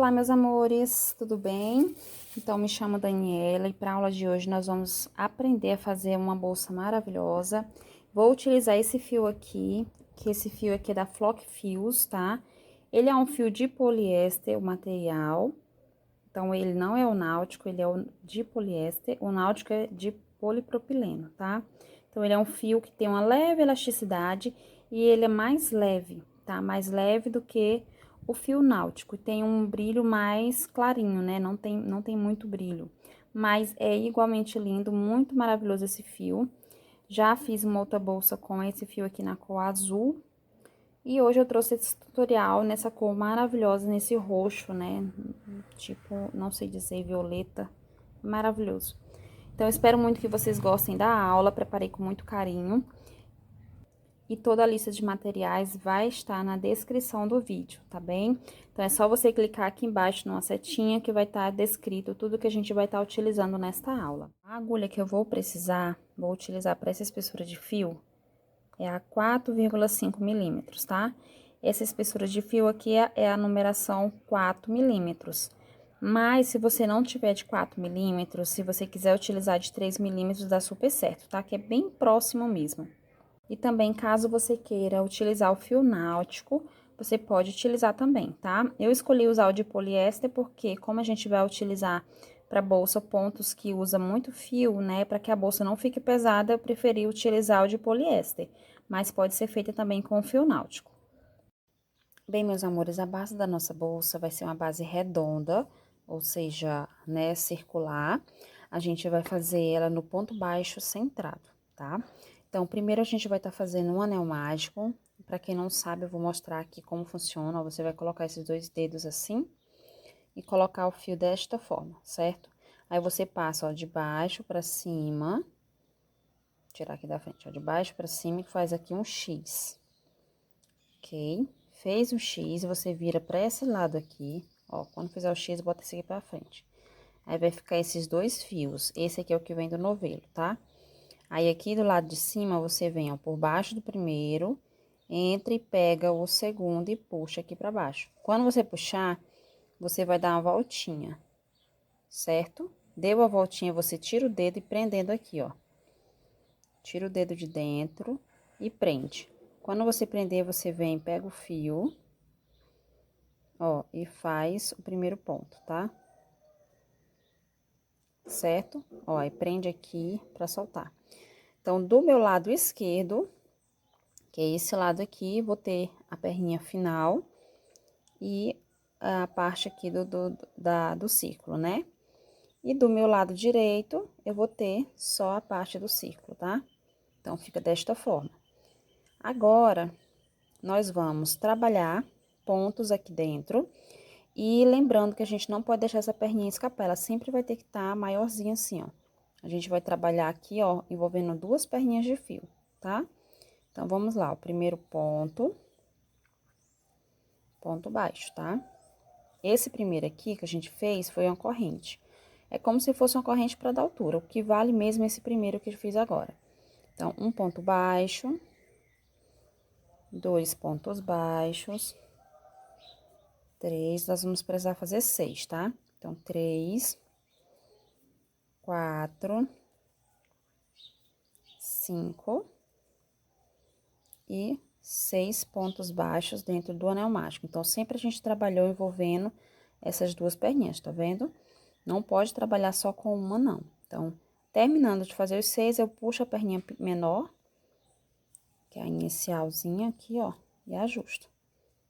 Olá, meus amores, tudo bem? Então, me chamo Daniela e para a aula de hoje nós vamos aprender a fazer uma bolsa maravilhosa. Vou utilizar esse fio aqui, que esse fio aqui é da Flock Fios, tá? Ele é um fio de poliéster, o material. Então, ele não é o náutico, ele é o de poliéster. O náutico é de polipropileno, tá? Então, ele é um fio que tem uma leve elasticidade e ele é mais leve, tá? Mais leve do que o fio náutico. Tem um brilho mais clarinho, né? Não tem muito brilho. Mas é igualmente lindo, muito maravilhoso esse fio. Já fiz uma outra bolsa com esse fio aqui na cor azul. E hoje eu trouxe esse tutorial nessa cor maravilhosa, nesse roxo, né? Tipo, não sei dizer, violeta. Maravilhoso. Então, eu espero muito que vocês gostem da aula, preparei com muito carinho. E toda a lista de materiais vai estar na descrição do vídeo, tá bem? Então, é só você clicar aqui embaixo numa setinha que vai estar descrito tudo que a gente vai estar utilizando nesta aula. A agulha que eu vou utilizar para essa espessura de fio, é a 4,5 milímetros, tá? Essa espessura de fio aqui é a numeração 4 milímetros. Mas, se você não tiver de 4 milímetros, se você quiser utilizar de 3 milímetros, dá super certo, tá? Que é bem próximo mesmo. E também, caso você queira utilizar o fio náutico, você pode utilizar também, tá? Eu escolhi usar o de poliéster porque, como a gente vai utilizar para bolsa pontos que usa muito fio, né? Para que a bolsa não fique pesada, eu preferi utilizar o de poliéster. Mas pode ser feita também com o fio náutico. Bem, meus amores, a base da nossa bolsa vai ser uma base redonda, ou seja, né, circular. A gente vai fazer ela no ponto baixo centrado, tá? Então, primeiro a gente vai estar fazendo um anel mágico. Pra quem não sabe, eu vou mostrar aqui como funciona. Você vai colocar esses dois dedos assim e colocar o fio desta forma, certo? Aí, você passa, ó, de baixo pra cima, tirar aqui da frente, ó, de baixo pra cima e faz aqui um X, ok? Fez o X, você vira pra esse lado aqui, ó, quando fizer o X, bota esse aqui pra frente. Aí, vai ficar esses dois fios, esse aqui é o que vem do novelo, tá? Aí, aqui do lado de cima, você vem, ó, por baixo do primeiro, entra e pega o segundo e puxa aqui pra baixo. Quando você puxar, você vai dar uma voltinha, certo? Deu a voltinha, você tira o dedo e prendendo aqui, ó. Tira o dedo de dentro e prende. Quando você prender, você vem, pega o fio, ó, e faz o primeiro ponto, tá? Certo? Ó, e prende aqui pra soltar. Então, do meu lado esquerdo, que é esse lado aqui, vou ter a perninha final e a parte aqui do círculo, né? E do meu lado direito, eu vou ter só a parte do círculo, tá? Então, fica desta forma. Agora, nós vamos trabalhar pontos aqui dentro. E lembrando que a gente não pode deixar essa perninha escapar, ela sempre vai ter que estar maiorzinha assim, ó. A gente vai trabalhar aqui, ó, envolvendo duas perninhas de fio, tá? Então, vamos lá, o primeiro ponto baixo, tá? Esse primeiro aqui que a gente fez foi uma corrente. É como se fosse uma corrente para dar altura, o que vale mesmo esse primeiro que eu fiz agora. Então, um ponto baixo, dois pontos baixos, três, nós vamos precisar fazer 6, tá? Então, 3, 4, 5 e 6 pontos baixos dentro do anel mágico. Então, sempre a gente trabalhou envolvendo essas duas perninhas, tá vendo? Não pode trabalhar só com uma, não. Então, terminando de fazer os 6, eu puxo a perninha menor, que é a inicialzinha aqui, ó, e ajusto,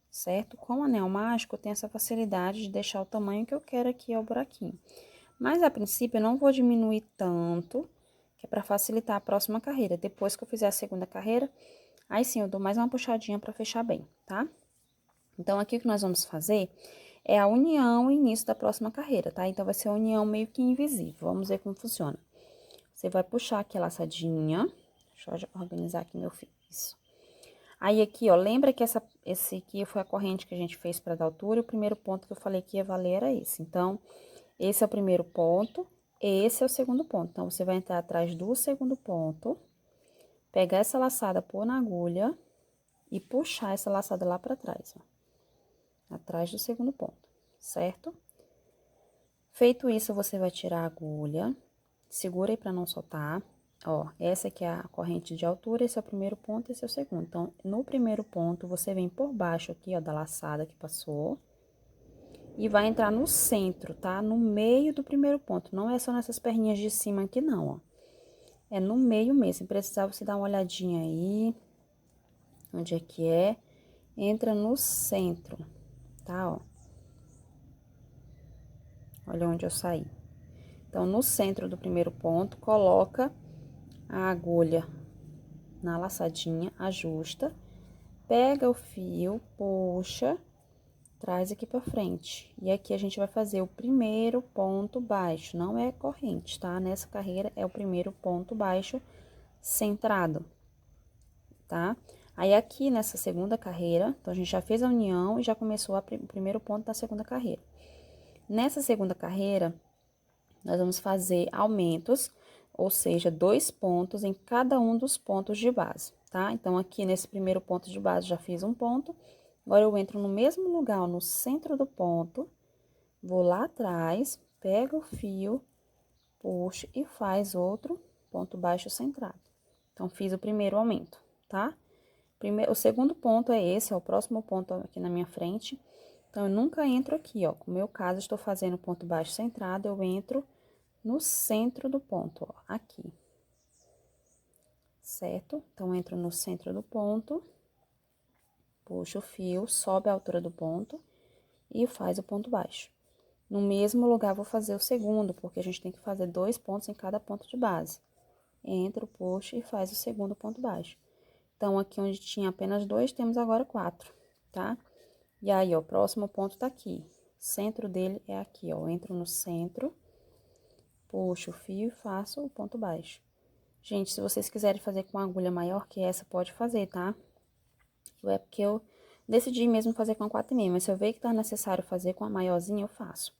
certo? Com o anel mágico, eu tenho essa facilidade de deixar o tamanho que eu quero aqui, ó, o buraquinho. Mas, a princípio, eu não vou diminuir tanto, que é pra facilitar a próxima carreira. Depois que eu fizer a segunda carreira, aí sim, eu dou mais uma puxadinha pra fechar bem, tá? Então, aqui o que nós vamos fazer é a união e início da próxima carreira, tá? Então, vai ser a união meio que invisível. Vamos ver como funciona. Você vai puxar aqui a laçadinha. Deixa eu organizar aqui meu fio. Isso. Aí, aqui, ó, lembra que esse aqui foi a corrente que a gente fez pra dar altura, e o primeiro ponto que eu falei que ia valer era esse. Então, esse é o primeiro ponto, esse é o segundo ponto. Então, você vai entrar atrás do segundo ponto, pegar essa laçada, pôr na agulha e puxar essa laçada lá pra trás, ó. Atrás do segundo ponto. certo? Feito isso, você vai tirar a agulha, segura aí pra não soltar. Ó, essa aqui é a corrente de altura, esse é o primeiro ponto, esse é o segundo. Então, no primeiro ponto, você vem por baixo aqui, ó, da laçada que passou. E vai entrar no centro, tá? No meio do primeiro ponto, não é só nessas perninhas de cima aqui, não, ó. É no meio mesmo, se precisar você dá uma olhadinha aí, onde é que é. Entra no centro, tá, ó. Olha onde eu saí. Então, no centro do primeiro ponto, coloca a agulha na laçadinha, ajusta, pega o fio, puxa, traz aqui pra frente. E aqui a gente vai fazer o primeiro ponto baixo, não é corrente, tá? Nessa carreira é o primeiro ponto baixo centrado, tá? Aí, aqui nessa segunda carreira, então, a gente já fez a união e já começou o primeiro ponto da segunda carreira. Nessa segunda carreira, nós vamos fazer aumentos, ou seja, 2 pontos em cada um dos pontos de base, tá? Então, aqui nesse primeiro ponto de base, já fiz um ponto. Agora, eu entro no mesmo lugar, no centro do ponto, vou lá atrás, pego o fio, puxo e faz outro ponto baixo centrado. Então, fiz o primeiro aumento, tá? O segundo ponto é esse, é o próximo ponto aqui na minha frente. Então, eu nunca entro aqui, ó. No meu caso, estou fazendo ponto baixo centrado, eu entro no centro do ponto, ó, aqui. Certo? Então, entro no centro do ponto, puxo o fio, sobe a altura do ponto e faz o ponto baixo. No mesmo lugar, vou fazer o segundo, porque a gente tem que fazer 2 pontos em cada ponto de base. Entro, puxo e faz o segundo ponto baixo. Então, aqui onde tinha apenas 2, temos agora 4, tá? E aí, ó, o próximo ponto tá aqui. O centro dele é aqui, ó. Eu entro no centro, puxo o fio e faço o ponto baixo. Gente, se vocês quiserem fazer com agulha maior que essa, pode fazer, tá? É porque eu decidi mesmo fazer com a 4,5, mas se eu ver que tá necessário fazer com a maiorzinha, eu faço.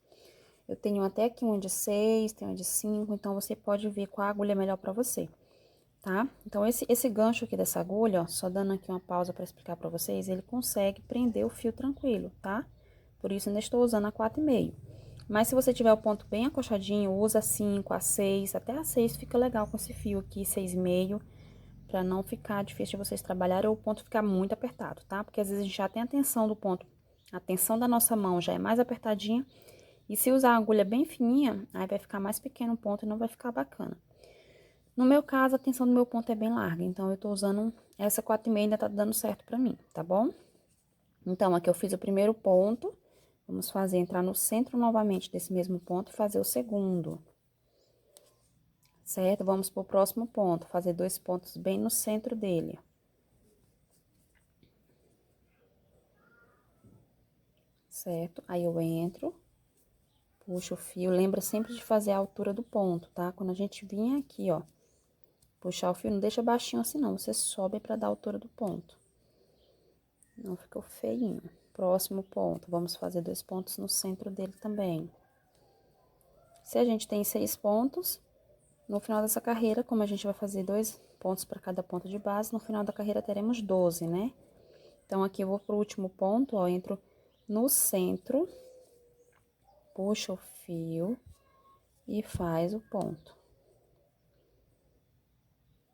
Eu tenho até aqui uma de 6, tenho uma de 5, então você pode ver qual agulha é melhor pra você, tá? Então, esse gancho aqui dessa agulha, ó, só dando aqui uma pausa pra explicar pra vocês, ele consegue prender o fio tranquilo, tá? Por isso, ainda estou usando a 4,5. Mas se você tiver o ponto bem acochadinho, usa a 5, a 6, até a 6 fica legal com esse fio aqui, 6,5, pra não ficar difícil de vocês trabalharem ou o ponto ficar muito apertado, tá? Porque às vezes a gente já tem a tensão do ponto, a tensão da nossa mão já é mais apertadinha, e se usar a agulha bem fininha, aí vai ficar mais pequeno o ponto e não vai ficar bacana. No meu caso, a tensão do meu ponto é bem larga, então eu tô usando essa 4,5, ainda tá dando certo pra mim, tá bom? Então, aqui eu fiz o primeiro ponto, vamos fazer, entrar no centro novamente desse mesmo ponto e fazer o segundo. Certo? Vamos pro próximo ponto, fazer 2 pontos bem no centro dele. Certo? Aí, eu entro, puxo o fio, lembra sempre de fazer a altura do ponto, tá? Quando a gente vir aqui, ó, puxar o fio, não deixa baixinho assim não, você sobe pra dar a altura do ponto. Não ficou feinho. Próximo ponto, vamos fazer 2 pontos no centro dele também. Se a gente tem 6 pontos, no final dessa carreira, como a gente vai fazer 2 pontos para cada ponto de base, no final da carreira teremos 12, né? Então, aqui eu vou pro último ponto, ó, entro no centro, puxo o fio e faz o ponto.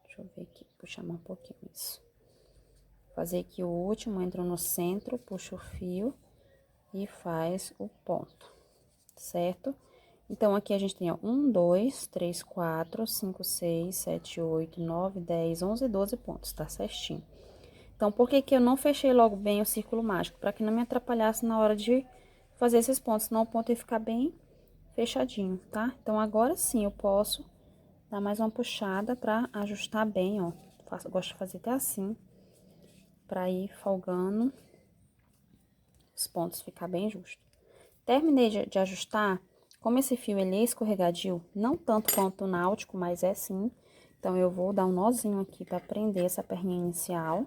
Deixa eu ver aqui, puxar mais um pouquinho isso. Fazer aqui o último, entro no centro, puxo o fio e faz o ponto, certo? Então, aqui a gente tem, ó, 1, 2, 3, 4, 5, 6, 7, 8, 9, 10, 11, 12 pontos, tá certinho. Então, por que que eu não fechei logo bem o círculo mágico? Para que não me atrapalhasse na hora de fazer esses pontos, senão o ponto ia ficar bem fechadinho, tá? Então, agora sim eu posso dar mais uma puxada para ajustar bem, ó. Gosto de fazer até assim, para ir folgando os pontos, ficar bem justo. Terminei de ajustar, como esse fio ele é escorregadio, não tanto quanto o náutico, mas é sim. Então, eu vou dar um nozinho aqui para prender essa perninha inicial,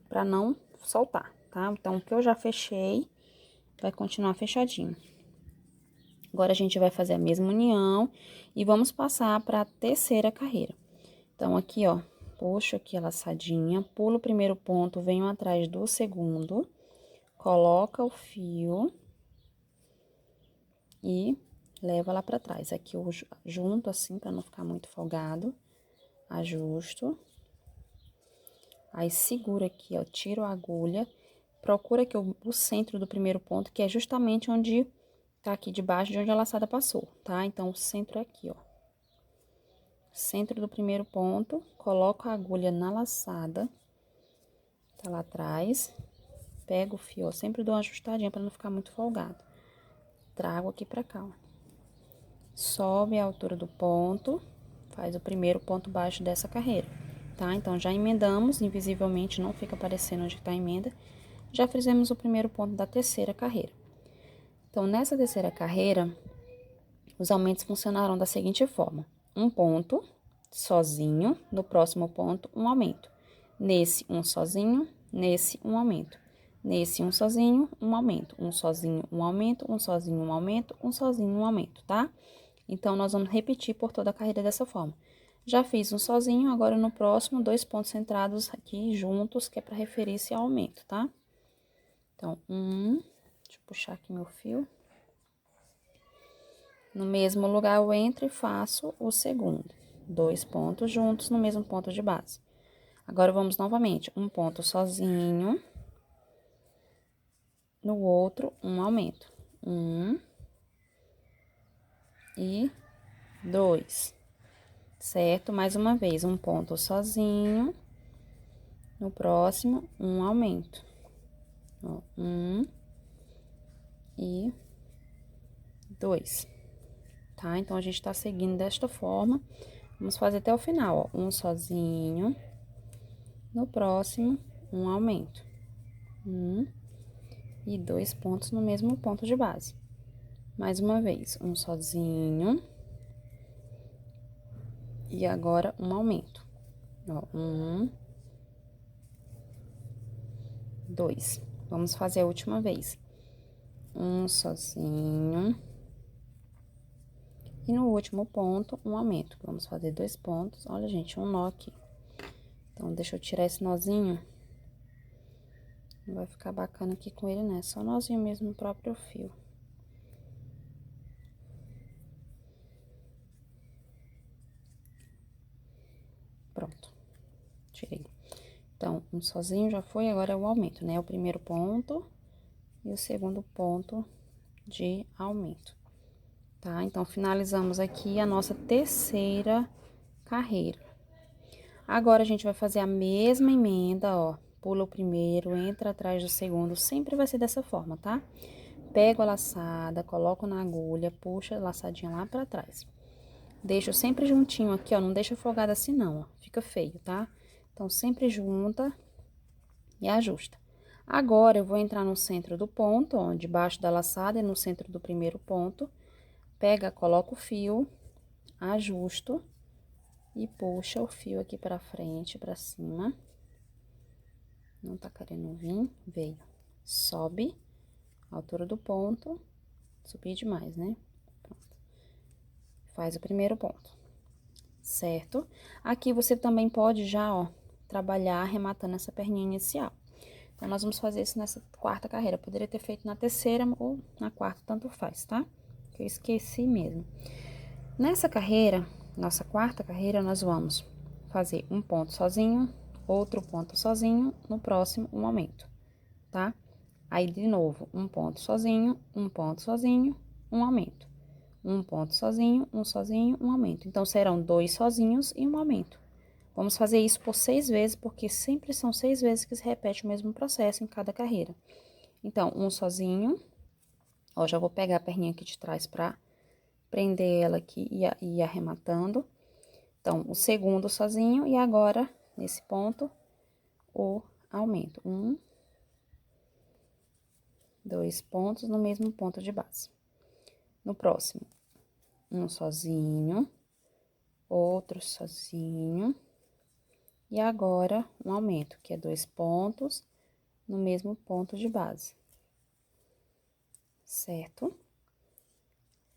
para não soltar, tá? Então, o que eu já fechei, vai continuar fechadinho. Agora, a gente vai fazer a mesma união e vamos passar para a terceira carreira. Então, aqui, ó, puxo aqui a laçadinha, pulo o primeiro ponto, venho atrás do segundo, coloca o fio e leva lá pra trás. Aqui eu junto assim, pra não ficar muito folgado, ajusto. Aí, segura aqui, ó, tiro a agulha, procura aqui o centro do primeiro ponto, que é justamente onde tá aqui debaixo de onde a laçada passou, tá? Então, o centro é aqui, ó. Centro do primeiro ponto, coloco a agulha na laçada, tá lá atrás, pego o fio, ó, sempre dou uma ajustadinha pra não ficar muito folgado. Trago aqui pra cá, ó. Sobe a altura do ponto, faz o primeiro ponto baixo dessa carreira, tá? Então, já emendamos, invisivelmente, não fica aparecendo onde tá a emenda. Já fizemos o primeiro ponto da terceira carreira. Então, nessa terceira carreira, os aumentos funcionarão da seguinte forma: um ponto sozinho, no próximo ponto, um aumento. Nesse, um sozinho, nesse, um aumento. Nesse, um sozinho, um aumento. Um sozinho, um aumento, um sozinho, um aumento, um sozinho, um aumento, tá? Então, nós vamos repetir por toda a carreira dessa forma. Já fiz um sozinho, agora no próximo, 2 pontos centrados aqui juntos, que é para referir-se ao aumento, tá? Então, deixa eu puxar aqui meu fio. No mesmo lugar, eu entro e faço o segundo. 2 pontos juntos no mesmo ponto de base. Agora, vamos novamente. Um ponto sozinho. No outro, um aumento. 1 e 2. Certo? Mais uma vez, um ponto sozinho. No próximo, um aumento. Ó, 1 e 2. Tá? Então, a gente tá seguindo desta forma. Vamos fazer até o final, ó. Um sozinho. No próximo, um aumento. 1 e 2 pontos no mesmo ponto de base. Mais uma vez, um sozinho. E agora, um aumento. Ó, 1, 2. Vamos fazer a última vez. Um sozinho. E no último ponto, um aumento. Vamos fazer 2 pontos. Olha, gente, um nó aqui. Então, deixa eu tirar esse nozinho. Não vai ficar bacana aqui com ele, né? Só nozinho mesmo no próprio fio. Pronto. Tirei. Então, um sozinho já foi, agora é o aumento, né? O primeiro ponto e o segundo ponto de aumento, tá? Então, finalizamos aqui a nossa terceira carreira. Agora, a gente vai fazer a mesma emenda, ó. Pula o primeiro, entra atrás do segundo, sempre vai ser dessa forma, tá? Pego a laçada, coloco na agulha, puxa a laçadinha lá pra trás. Deixo sempre juntinho aqui, ó, não deixa folgada assim não, ó, fica feio, tá? Então, sempre junta e ajusta. Agora, eu vou entrar no centro do ponto, ó, debaixo da laçada e no centro do primeiro ponto. Pega, coloca o fio, ajusto e puxa o fio aqui pra frente, pra cima. Não tá querendo vir, veio. Sobe, altura do ponto, subi demais, né? Pronto. Faz o primeiro ponto, certo? Aqui você também pode já, ó, trabalhar arrematando essa perninha inicial. Então, nós vamos fazer isso nessa quarta carreira. Poderia ter feito na terceira ou na quarta, tanto faz, tá? Que eu esqueci mesmo. Nessa carreira, nossa quarta carreira, nós vamos fazer um ponto sozinho, outro ponto sozinho, no próximo, um aumento, tá? Aí, de novo, um ponto sozinho, um aumento. Um ponto sozinho, um aumento. Então, serão 2 sozinhos e um aumento. Vamos fazer isso por 6 vezes, porque sempre são 6 vezes que se repete o mesmo processo em cada carreira. Então, um sozinho, ó, já vou pegar a perninha aqui de trás pra prender ela aqui e ir arrematando. Então, o segundo sozinho e agora, nesse ponto, o aumento. 1, 2 pontos no mesmo ponto de base. No próximo, um sozinho, outro sozinho. E agora, um aumento, que é 2 pontos no mesmo ponto de base. Certo?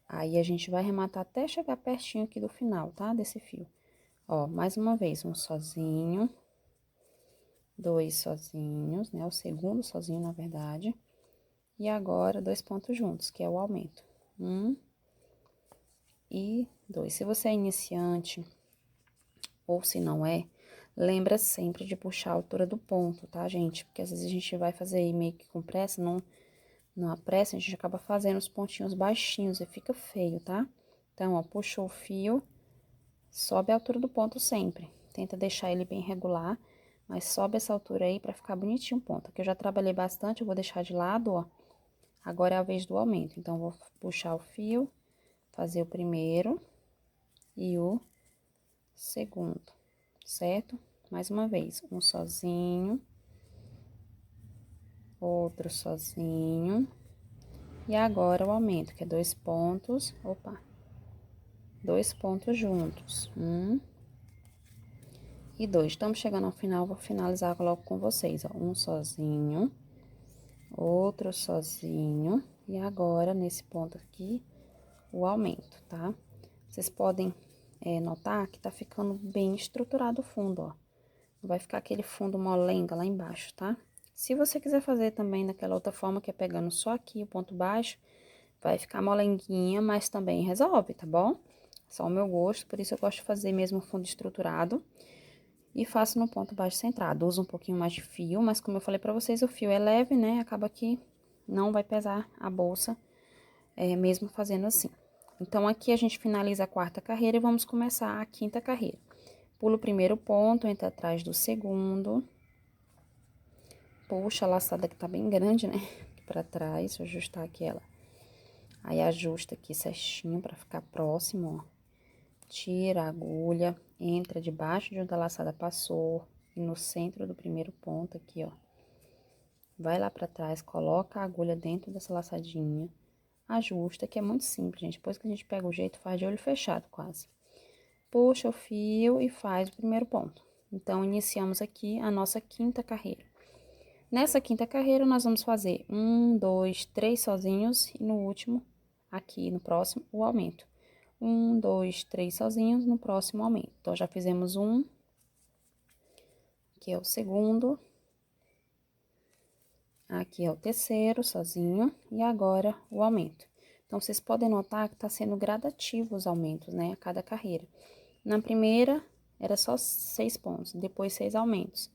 Aí, a gente vai arrematar até chegar pertinho aqui do final, tá? Desse fio. Ó, mais uma vez, um sozinho, 2 sozinhos, né? O segundo sozinho, na verdade. E agora, 2 pontos juntos, que é o aumento. 1 e 2. Se você é iniciante, ou se não é, lembra sempre de puxar a altura do ponto, tá, gente? Porque às vezes a gente vai fazer aí meio que com pressa, não apressa, a gente acaba fazendo os pontinhos baixinhos e fica feio, tá? Então, ó, puxou o fio, sobe a altura do ponto sempre. Tenta deixar ele bem regular, mas sobe essa altura aí pra ficar bonitinho o ponto. Aqui eu já trabalhei bastante, eu vou deixar de lado, ó. Agora é a vez do aumento, então, vou puxar o fio, fazer o primeiro e o segundo, certo? Mais uma vez, um sozinho, outro sozinho, e agora o aumento, que é 2 pontos, opa, 2 pontos juntos, 1 e 2. Estamos chegando ao final, vou finalizar logo com vocês, ó, um sozinho, outro sozinho, e agora, nesse ponto aqui, o aumento, tá? Vocês podem notar que tá ficando bem estruturado o fundo, ó. Não vai ficar aquele fundo molenga lá embaixo, tá? Se você quiser fazer também daquela outra forma, que é pegando só aqui o ponto baixo, vai ficar molenguinha, mas também resolve, tá bom? Só o meu gosto, por isso eu gosto de fazer mesmo o fundo estruturado. E faço no ponto baixo centrado. Uso um pouquinho mais de fio, mas como eu falei pra vocês, o fio é leve, né? Acaba que não vai pesar a bolsa, mesmo fazendo assim. Então, aqui a gente finaliza a quarta carreira e vamos começar a quinta carreira. Pulo o primeiro ponto, entra atrás do segundo. Puxa a laçada que tá bem grande, né? Pra trás, deixa eu ajustar aqui ela. Aí, ajusta aqui certinho pra ficar próximo, ó. Tira a agulha, entra debaixo de onde a laçada passou e no centro do primeiro ponto aqui, ó. Vai lá pra trás, coloca a agulha dentro dessa laçadinha, ajusta, que é muito simples, gente. Depois que a gente pega o jeito, faz de olho fechado quase. Puxa o fio e faz o primeiro ponto. Então, iniciamos aqui a nossa quinta carreira. Nessa quinta carreira, nós vamos fazer 1, 2, 3 sozinhos e no último, aqui no próximo, o aumento. 1, 2, 3 sozinhos, no próximo aumento. Então, já fizemos um, que é o segundo. Aqui é o terceiro, sozinho, e agora o aumento. Então, vocês podem notar que tá sendo gradativo os aumentos, né, a cada carreira. Na primeira, era só 6 pontos, depois 6 aumentos.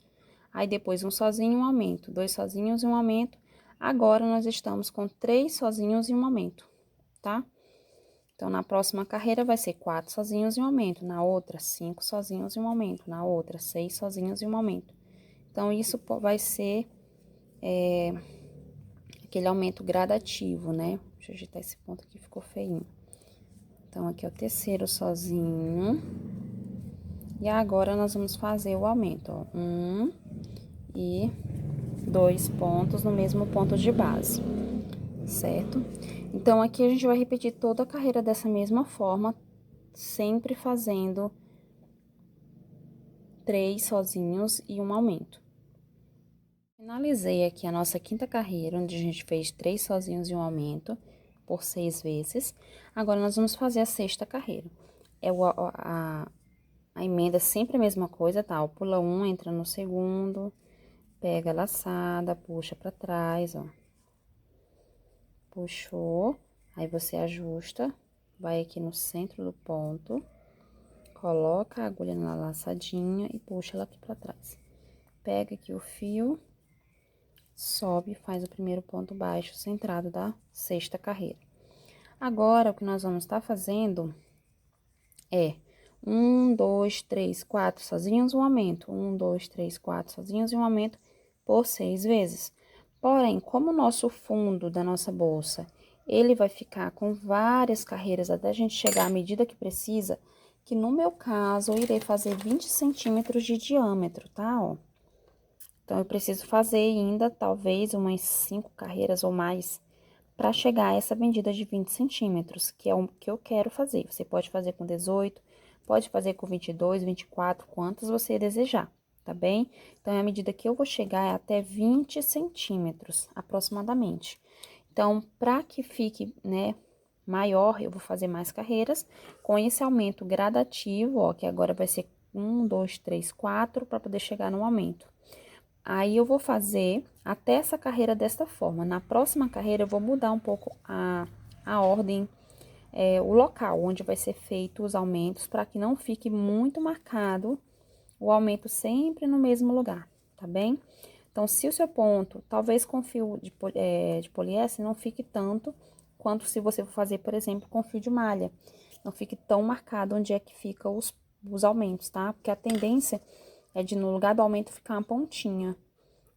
Aí, depois um sozinho, um aumento, 2 sozinhos e um aumento. Agora, nós estamos com 3 sozinhos e um aumento, tá? Então, na próxima carreira vai ser 4 sozinhos e um aumento, na outra 5 sozinhos e um aumento, na outra 6 sozinhos e um aumento. Então, isso vai ser aquele aumento gradativo, né? Deixa eu ajeitar esse ponto aqui, ficou feinho. Então, aqui é o terceiro sozinho. E agora, nós vamos fazer o aumento, ó. 1 e 2 pontos no mesmo ponto de base, certo? Então, aqui a gente vai repetir toda a carreira dessa mesma forma, sempre fazendo 3 sozinhos e um aumento. Finalizei aqui a nossa quinta carreira, onde a gente fez 3 sozinhos e um aumento, por 6 vezes. Agora, nós vamos fazer a sexta carreira. A emenda é sempre a mesma coisa, tá? Pula um, entra no segundo, pega a laçada, puxa pra trás, ó. Puxou, aí você ajusta, vai aqui no centro do ponto, coloca a agulha na laçadinha e puxa ela aqui pra trás. Pega aqui o fio, sobe e faz o primeiro ponto baixo centrado da sexta carreira. Agora, o que nós vamos estar fazendo é 1, 2, 3, 4 sozinhos, um aumento. 1, 2, 3, 4 sozinhos e um aumento por 6 vezes. Porém, como o nosso fundo da nossa bolsa, ele vai ficar com várias carreiras até a gente chegar à medida que precisa, que no meu caso, eu irei fazer 20 centímetros de diâmetro, tá? Ó. Então, eu preciso fazer ainda, talvez, umas 5 carreiras ou mais, para chegar a essa medida de 20 centímetros, que é o que eu quero fazer. Você pode fazer com 18, pode fazer com 22, 24, quantas você desejar, tá bem? Então, a medida que eu vou chegar é até 20 centímetros, aproximadamente. Então, para que fique, né, maior, eu vou fazer mais carreiras, com esse aumento gradativo, ó, que agora vai ser 1, 2, 3, 4, para poder chegar no aumento. Aí, eu vou fazer até essa carreira desta forma. Na próxima carreira, eu vou mudar um pouco a ordem, o local onde vai ser feito os aumentos, para que não fique muito marcado o aumento sempre no mesmo lugar, tá bem? Então, se o seu ponto, talvez com fio de poliéster, não fique tanto quanto se você for fazer, por exemplo, com fio de malha. Não fique tão marcado onde é que fica os aumentos, tá? Porque a tendência é de, no lugar do aumento, ficar uma pontinha,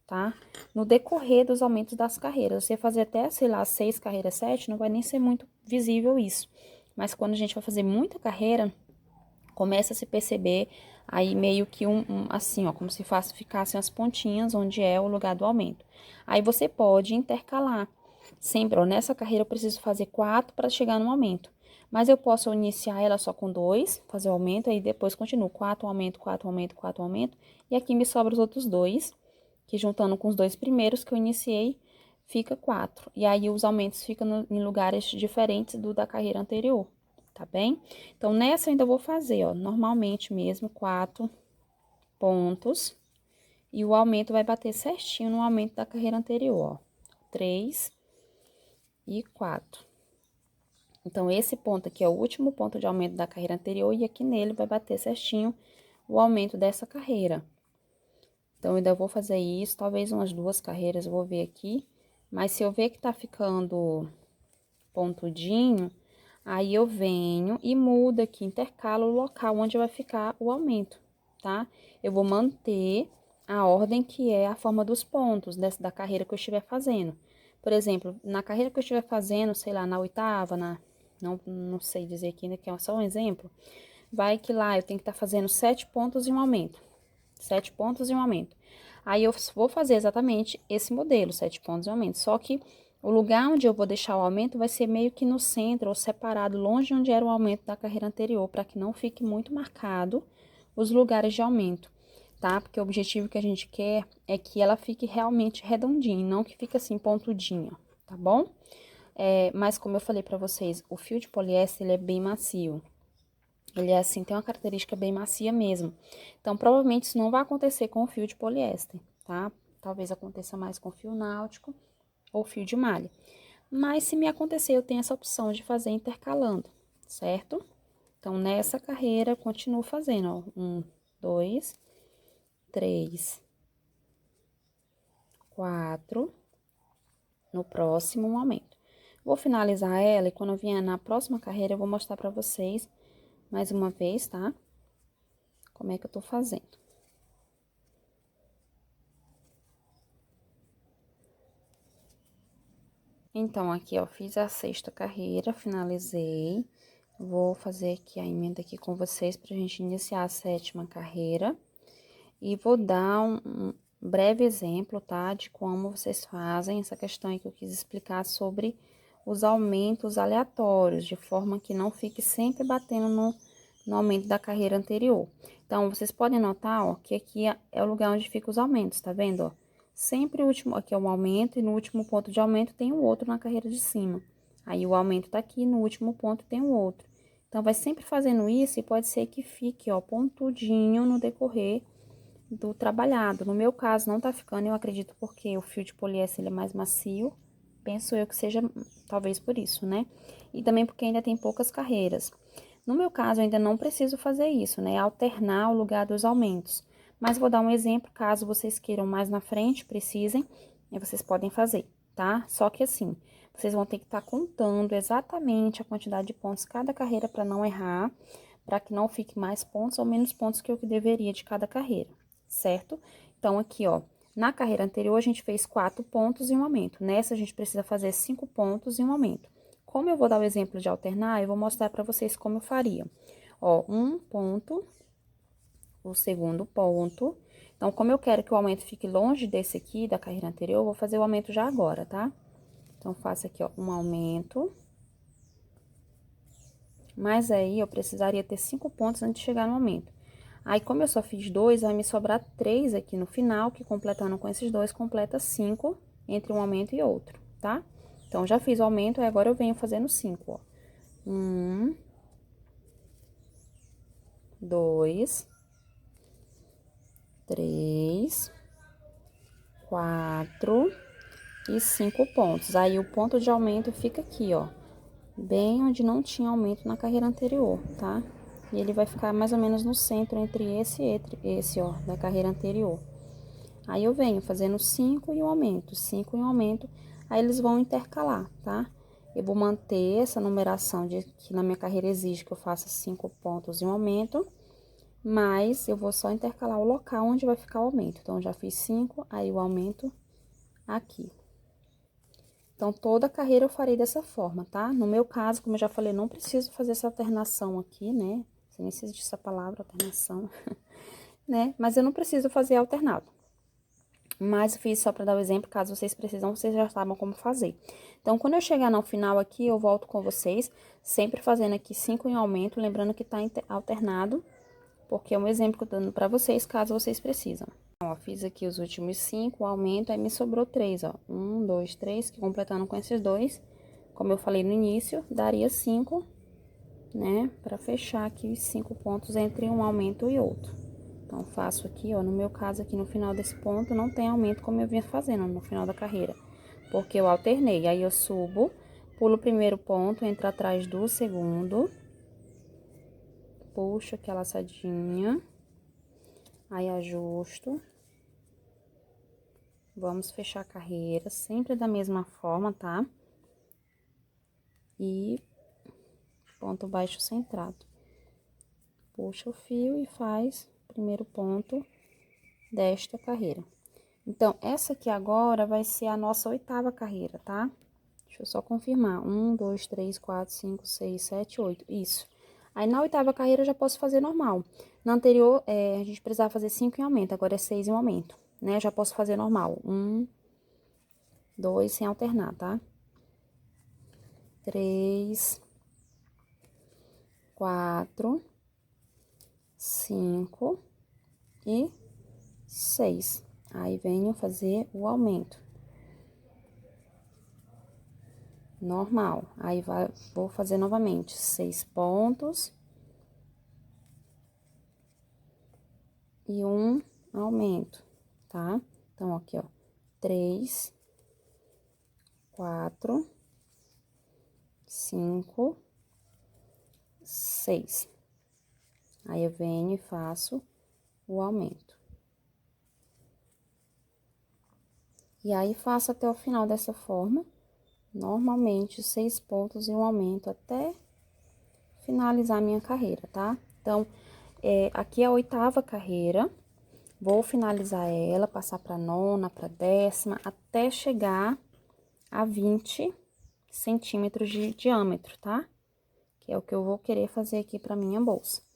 tá? No decorrer dos aumentos das carreiras, você fazer até, sei lá, 6 carreiras, 7, não vai nem ser muito visível isso. Mas quando a gente vai fazer muita carreira, começa a se perceber aí meio que assim, ó, como se ficassem as pontinhas onde é o lugar do aumento. Aí você pode intercalar. Sempre, ó, nessa carreira eu preciso fazer 4 para chegar no aumento. Mas eu posso iniciar ela só com 2, fazer o aumento, aí depois continuo 4 aumento, 4 aumento, 4 aumento, e aqui me sobra os outros 2, que juntando com os 2 primeiros que eu iniciei, fica 4. E aí os aumentos ficam em lugares diferentes do da carreira anterior, tá bem? Então, nessa eu ainda vou fazer, ó, normalmente mesmo, 4 pontos. E o aumento vai bater certinho no aumento da carreira anterior, ó. 3 e 4. Então, esse ponto aqui é o último ponto de aumento da carreira anterior, e aqui nele vai bater certinho o aumento dessa carreira. Então, eu ainda vou fazer isso, talvez umas 2 carreiras, eu vou ver aqui. Mas se eu ver que tá ficando pontudinho, aí eu venho e mudo aqui, intercalo o local onde vai ficar o aumento, tá? Eu vou manter a ordem que é a forma dos pontos da carreira que eu estiver fazendo. Por exemplo, na carreira que eu estiver fazendo, sei lá, na oitava, não sei dizer aqui, né, que é só um exemplo, vai que lá eu tenho que estar fazendo 7 pontos e um aumento. 7 pontos e um aumento. Aí, eu vou fazer exatamente esse modelo, 7 pontos e um aumento. Só que o lugar onde eu vou deixar o aumento vai ser meio que no centro ou separado, longe de onde era o aumento da carreira anterior, para que não fique muito marcado os lugares de aumento, tá? Porque o objetivo que a gente quer é que ela fique realmente redondinha, não que fique assim pontudinha, tá bom? Mas como eu falei pra vocês, o fio de poliéster, ele é bem macio. Ele é assim, tem uma característica bem macia mesmo. Então, provavelmente isso não vai acontecer com o fio de poliéster, tá? Talvez aconteça mais com fio náutico ou fio de malha. Mas se me acontecer, eu tenho essa opção de fazer intercalando, certo? Então, nessa carreira, eu continuo fazendo, ó. 1, 2, 3, 4. No próximo, um aumento. Vou finalizar ela e quando eu vier na próxima carreira, eu vou mostrar pra vocês mais uma vez, tá? Como é que eu tô fazendo. Então, aqui, ó, fiz a 6ª carreira, finalizei. Vou fazer aqui a emenda aqui com vocês pra gente iniciar a 7ª carreira. E vou dar um breve exemplo, tá? De como vocês fazem essa questão aí que eu quis explicar sobre os aumentos aleatórios, de forma que não fique sempre batendo no aumento da carreira anterior. Então, vocês podem notar, ó, que aqui é o lugar onde ficam os aumentos, tá vendo, ó? Sempre o último, aqui é um aumento, e no último ponto de aumento tem o outro na carreira de cima. Aí, o aumento tá aqui, no último ponto tem o outro. Então, vai sempre fazendo isso e pode ser que fique, ó, pontudinho no decorrer do trabalhado. No meu caso, não tá ficando, eu acredito, porque o fio de poliéster ele é mais macio. Penso eu que seja, talvez por isso, né? E também porque ainda tem poucas carreiras. No meu caso, eu ainda não preciso fazer isso, né? Alternar o lugar dos aumentos. Mas vou dar um exemplo, caso vocês queiram mais na frente, precisem, e vocês podem fazer, tá? Só que assim, vocês vão ter que estar contando exatamente a quantidade de pontos cada carreira para não errar, para que não fique mais pontos ou menos pontos que eu deveria de cada carreira, certo? Então, aqui, ó, na carreira anterior, a gente fez 4 pontos e um aumento. Nessa, a gente precisa fazer 5 pontos e um aumento. Como eu vou dar o exemplo de alternar, eu vou mostrar para vocês como eu faria. Ó, um ponto, o segundo ponto. Então, como eu quero que o aumento fique longe desse aqui, da carreira anterior, eu vou fazer o aumento já agora, tá? Então, faço aqui, ó, um aumento. Mas aí, eu precisaria ter 5 pontos antes de chegar no aumento. Aí, como eu só fiz 2, vai me sobrar 3 aqui no final, que completando com esses 2, completa 5 entre um aumento e outro, tá? Então, já fiz o aumento, e agora eu venho fazendo 5, ó. 1, 2, 3, 4 e 5 pontos. Aí, o ponto de aumento fica aqui, ó, bem onde não tinha aumento na carreira anterior, tá? E ele vai ficar mais ou menos no centro entre esse, ó, da carreira anterior. Aí, eu venho fazendo 5 e um aumento, 5 e um aumento, aí eles vão intercalar, tá? Eu vou manter essa numeração de que na minha carreira exige que eu faça 5 pontos e um aumento, mas eu vou só intercalar o local onde vai ficar o aumento. Então, eu já fiz 5, aí o aumento aqui. Então, toda a carreira eu farei dessa forma, tá? No meu caso, como eu já falei, não preciso fazer essa alternação aqui, né? Se nem existe essa palavra, alternação, né? Mas eu não preciso fazer alternado. Mas eu fiz só para dar o exemplo, caso vocês precisam, vocês já sabem como fazer. Então, quando eu chegar no final aqui, eu volto com vocês, sempre fazendo aqui 5 em aumento, lembrando que tá alternado, porque é um exemplo que eu tô dando para vocês, caso vocês precisam. Ó, fiz aqui os últimos 5, o aumento, aí me sobrou 3, ó. 1, 2, 3, que completando com esses dois, como eu falei no início, daria 5, né? Pra fechar aqui os 5 pontos entre um aumento e outro. Então, faço aqui, ó, no meu caso aqui no final desse ponto, não tem aumento como eu vinha fazendo no final da carreira. Porque eu alternei, aí eu subo, pulo o primeiro ponto, entro atrás do segundo, puxo aqui a laçadinha, aí ajusto. Vamos fechar a carreira, sempre da mesma forma, tá? E ponto baixo centrado. Puxa o fio e faz o primeiro ponto desta carreira. Então, essa aqui agora vai ser a nossa 8ª carreira, tá? Deixa eu só confirmar. 1, 2, 3, 4, 5, 6, 7, 8. Isso. Aí, na 8ª carreira, eu já posso fazer normal. Na anterior, a gente precisava fazer 5 em aumento, agora é 6 em aumento, né? Eu já posso fazer normal. 1, 2, sem alternar, tá? 3, 4, 5 e 6. Aí, venho fazer o aumento. Normal. Aí, vou fazer novamente 6 pontos. E um aumento, tá? Então, aqui, ó, 3, 4, 5, 6. Aí, eu venho e faço o aumento. E aí, faço até o final dessa forma, normalmente 6 pontos e um aumento até finalizar a minha carreira, tá? Então, aqui é a 8ª carreira, vou finalizar ela, passar pra 9ª, pra 10ª, até chegar a 20 centímetros de diâmetro, tá? Que é o que eu vou querer fazer aqui pra minha bolsa.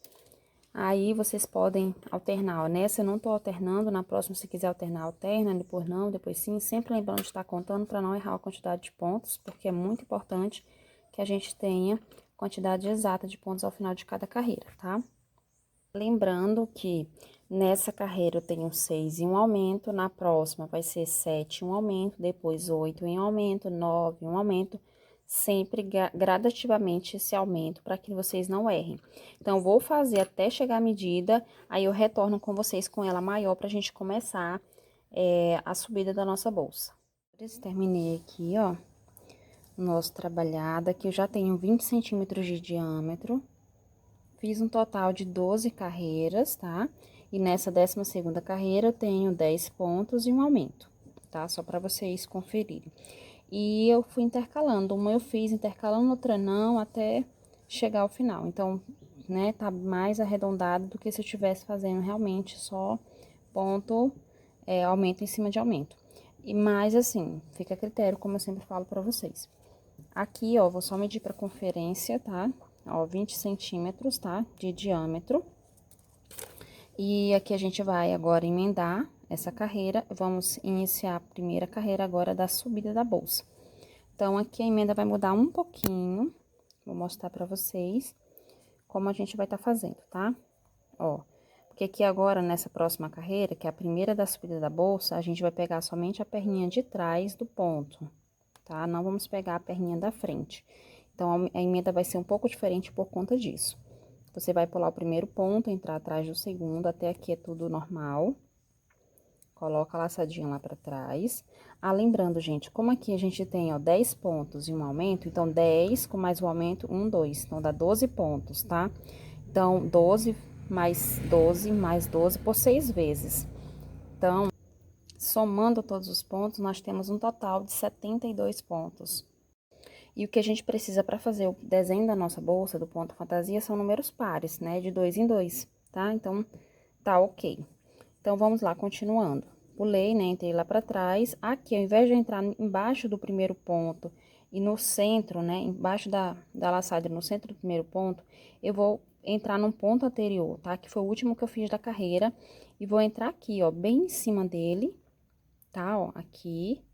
Aí, vocês podem alternar, ó, nessa eu não tô alternando, na próxima, se quiser alternar, alterna, depois não, depois sim, sempre lembrando de estar contando pra não errar a quantidade de pontos, porque é muito importante que a gente tenha quantidade exata de pontos ao final de cada carreira, tá? Lembrando que nessa carreira eu tenho 6 em um aumento, na próxima vai ser 7 em um aumento, depois 8 em um aumento, 9 em um aumento, sempre gradativamente esse aumento para que vocês não errem. Então, vou fazer até chegar a medida, aí eu retorno com vocês com ela maior pra gente começar a subida da nossa bolsa. Terminei aqui, ó, o nosso trabalhado, aqui eu já tenho 20 centímetros de diâmetro. Fiz um total de 12 carreiras, tá? E nessa 12ª carreira eu tenho 10 pontos e um aumento, tá? Só para vocês conferirem. E eu fui intercalando, uma eu fiz intercalando, outra não, até chegar ao final. Então, né, tá mais arredondado do que se eu estivesse fazendo realmente só ponto, aumento em cima de aumento. E mais assim, fica a critério, como eu sempre falo pra vocês. Aqui, ó, vou só medir pra conferência, tá? Ó, 20 centímetros, tá? De diâmetro. E aqui a gente vai agora emendar essa carreira. Vamos iniciar a primeira carreira agora da subida da bolsa. Então, aqui a emenda vai mudar um pouquinho. Vou mostrar pra vocês como a gente vai tá fazendo, tá? Ó, porque aqui agora, nessa próxima carreira, que é a primeira da subida da bolsa, a gente vai pegar somente a perninha de trás do ponto, tá? Não vamos pegar a perninha da frente. Então, a emenda vai ser um pouco diferente por conta disso. Você vai pular o primeiro ponto, entrar atrás do segundo, até aqui é tudo normal. coloca a laçadinha lá pra trás. Ah, lembrando, gente, como aqui a gente tem, ó, 10 pontos e um aumento, então 10 com mais um aumento, 1, 2. Então, dá 12 pontos, tá? Então, 12 mais 12 por 6 vezes. Então, somando todos os pontos, nós temos um total de 72 pontos. E o que a gente precisa para fazer o desenho da nossa bolsa, do ponto fantasia, são números pares, né? De 2 em 2, tá? Então, tá ok. Então, vamos lá, continuando. Pulei, né? Entrei lá pra trás. Aqui, ao invés de eu entrar embaixo do primeiro ponto e no centro, né? Embaixo da laçada, no centro do primeiro ponto, eu vou entrar num ponto anterior, tá? Que foi o último que eu fiz da carreira. E vou entrar aqui, ó, bem em cima dele, tá? Ó, aqui.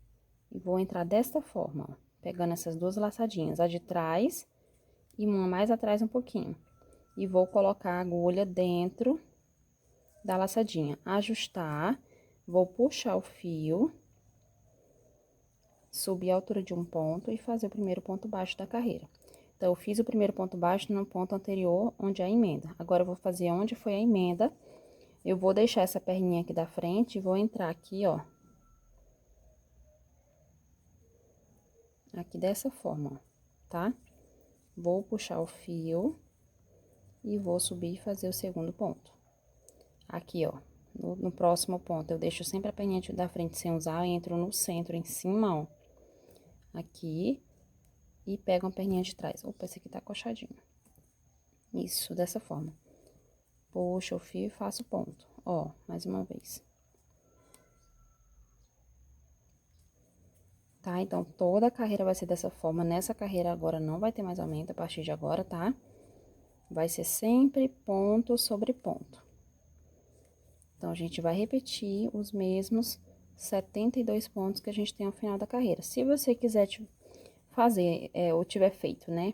E vou entrar desta forma, ó, pegando essas duas laçadinhas, a de trás e uma mais atrás um pouquinho. E vou colocar a agulha dentro da laçadinha, ajustar, vou puxar o fio, subir a altura de um ponto e fazer o primeiro ponto baixo da carreira. Então, eu fiz o primeiro ponto baixo no ponto anterior, onde é a emenda. Agora, eu vou fazer onde foi a emenda, eu vou deixar essa perninha aqui da frente e vou entrar aqui, ó. Aqui dessa forma, ó, tá? Vou puxar o fio e vou subir e fazer o segundo ponto. Aqui, ó, no próximo ponto, eu deixo sempre a perninha da frente sem usar, entro no centro, em cima, ó, aqui, e pego uma perninha de trás. Opa, esse aqui tá coxadinho. Isso, dessa forma. Puxo o fio e faço ponto. Ó, mais uma vez. Tá? Então, toda a carreira vai ser dessa forma. Nessa carreira agora não vai ter mais aumento a partir de agora, tá? Vai ser sempre ponto sobre ponto. Então, a gente vai repetir os mesmos 72 pontos que a gente tem ao final da carreira. Se você quiser fazer, ou tiver feito, né,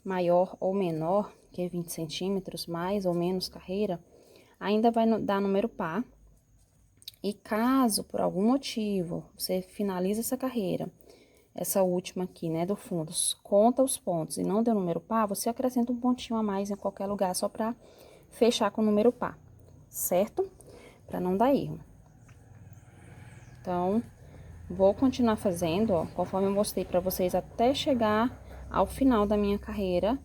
maior ou menor, que é 20 centímetros, mais ou menos carreira, ainda vai dar número par. E caso, por algum motivo, você finaliza essa carreira, essa última aqui, né, do fundo, conta os pontos e não deu número par, você acrescenta um pontinho a mais em qualquer lugar, só pra fechar com o número par, certo? Pra não dar erro. Então, vou continuar fazendo, ó, conforme eu mostrei pra vocês, até chegar ao final da minha carreira,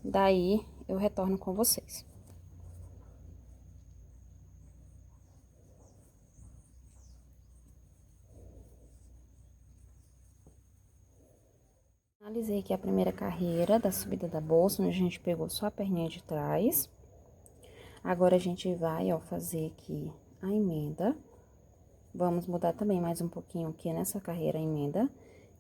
daí eu retorno com vocês. Finalizei aqui a primeira carreira da subida da bolsa, onde a gente pegou só a perninha de trás. Agora, a gente vai, ó, fazer aqui a emenda. Vamos mudar também mais um pouquinho aqui nessa carreira a emenda,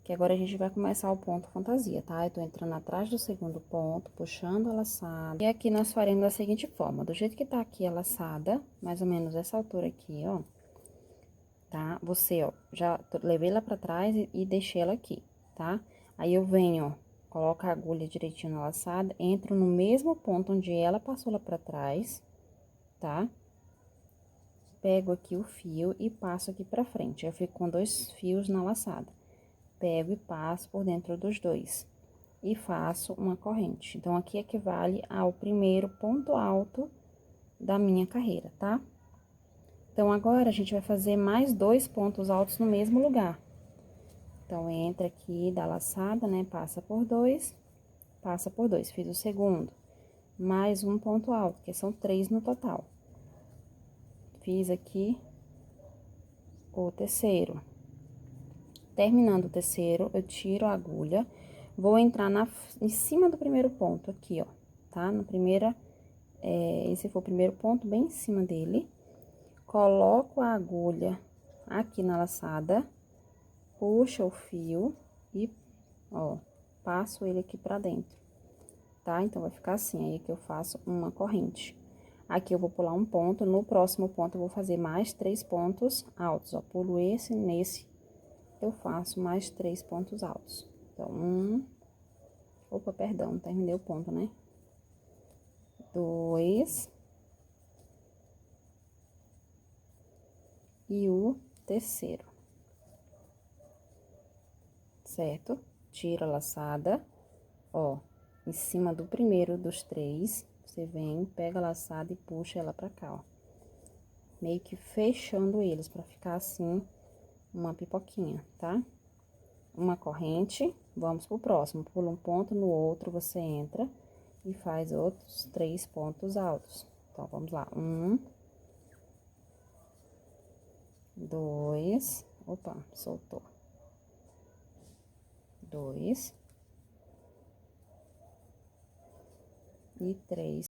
que agora a gente vai começar o ponto fantasia, tá? Eu tô entrando atrás do segundo ponto, puxando a laçada. E aqui nós faremos da seguinte forma, do jeito que tá aqui a laçada, mais ou menos essa altura aqui, ó, tá? Você, ó, já levei ela pra trás e deixei ela aqui, tá? Aí, eu venho, ó, coloco a agulha direitinho na laçada, entro no mesmo ponto onde ela passou lá pra trás, tá? Pego aqui o fio e passo aqui pra frente. Eu fico com 2 fios na laçada. Pego e passo por dentro dos dois. E faço uma corrente. Então, aqui equivale ao primeiro ponto alto da minha carreira, tá? Então, agora, a gente vai fazer mais 2 pontos altos no mesmo lugar. Então, entra aqui da laçada, né? Passa por 2, passa por 2. Fiz o segundo. Mais um ponto alto, que são 3 no total. Fiz aqui o terceiro. Terminando o terceiro, eu tiro a agulha, vou entrar em cima do primeiro ponto aqui, ó, tá? Na primeira, esse foi o primeiro ponto, bem em cima dele. Coloco a agulha aqui na laçada, puxo o fio e, ó, passo ele aqui pra dentro, tá? Então, vai ficar assim, aí que eu faço uma corrente. Aqui eu vou pular um ponto, no próximo ponto eu vou fazer mais 3 pontos altos, ó. Pulo esse, nesse, eu faço mais 3 pontos altos. Então, opa, perdão, terminei o ponto, né? 2. E o terceiro. Certo? Tiro a laçada, ó, em cima do primeiro dos 3, você vem, pega a laçada e puxa ela pra cá, ó. meio que fechando eles, pra ficar assim, uma pipoquinha, tá? Uma corrente, vamos pro próximo. Pula um ponto no outro, você entra e faz outros 3 pontos altos. Então, vamos lá. 1, 2, opa, soltou. 2 e 3.